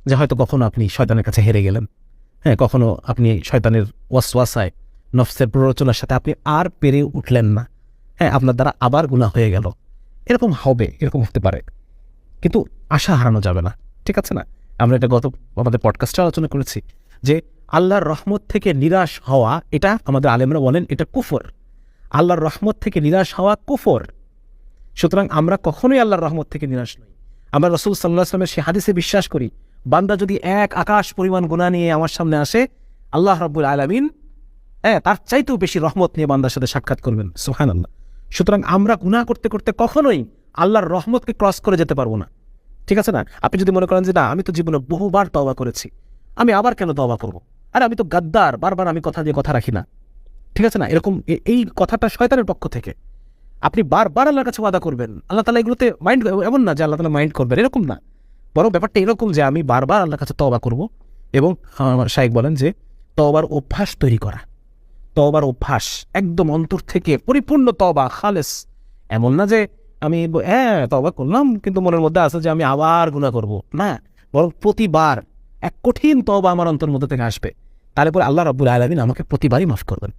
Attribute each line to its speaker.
Speaker 1: যে হয়তো কখনো আপনি শয়তানের কাছে হেরে গেলেন, হ্যাঁ, কখনো আপনি শয়তানের ওয়াসওয়াসায়, নফসের প্ররোচনার সাথে আপনি আর পেরে উঠলেন না, হ্যাঁ, আপনার দ্বারা আবার গুনাহ হয়ে গেল। এরকম হবে, এরকম হতে পারে, কিন্তু আশা হারানো যাবে না, ঠিক আছে না? আমরা এটা গত আমাদের পডকাস্টে আলোচনা করেছি যে আল্লাহর রহমত থেকে নিরাশ হওয়া, এটা আমাদের আলেমরা বলেন এটা কুফর। আল্লাহর রহমত থেকে নিরাশ হওয়া কুফর। সুতরাং আমরা কখনোই আল্লাহর রহমত থেকে নিরাশ নই। আমরা রাসূল সাল্লাল্লাহু আলাইহি ওয়াসাল্লামের সেই হাদিসে বিশ্বাস করি, বান্দা যদি এক আকাশ পরিমাণ গুনাহ নিয়ে আমার সামনে আসে, আল্লাহ রাব্বুল আলামিন তার চাইতেও বেশি রহমত নিয়ে বান্দার সাথে সাক্ষাৎ করবেন। সুবহানাল্লাহ। সুতরাং আমরা গুনাহ করতে করতে কখনোই আল্লাহর রহমতকে ক্রস করে যেতে পারবো না, ঠিক আছে না? আপনি যদি মনে করেন যে না, আমি তো জীবনে বহুবার তওবা করেছি, আমি আবার কেন তওবা করব? আরে আমি তো গাদ্দার, বারবার আমি কথা দিয়ে কথা রাখি না, ঠিক আছে না? এরকম এই কথাটা শয়তানের পক্ষ থেকে। আপনি বারবার আল্লাহর কাছে ওয়াদা করবেন, আল্লাহ তাআলা এগুলোতে মাইন্ড, এমন না যে আল্লাহ তাআলা মাইন্ড করবেন, এরকম না। বরং ব্যাপারটা এরকম যে আমি বারবার আল্লাহর কাছে তওবা করব, এবং আমার শাইখ বলেন যে তওবার অভ্যাস তৈরি করা। তওবার অভ্যাস একদম অন্তর থেকে পরিপূর্ণ তওবা, খালেস। এমন না যে আমি তওবা করলাম কিন্তু মনের মধ্যে আছে যে আমি আবার গুনাহ করব, না। বরং প্রতিবার এক কঠিন তওবা আমার অন্তর মধ্যে থেকে আসবে, তারপরে আল্লাহ রাব্বুল আলামিন আমাকে প্রতিবারই মাফ করবেন।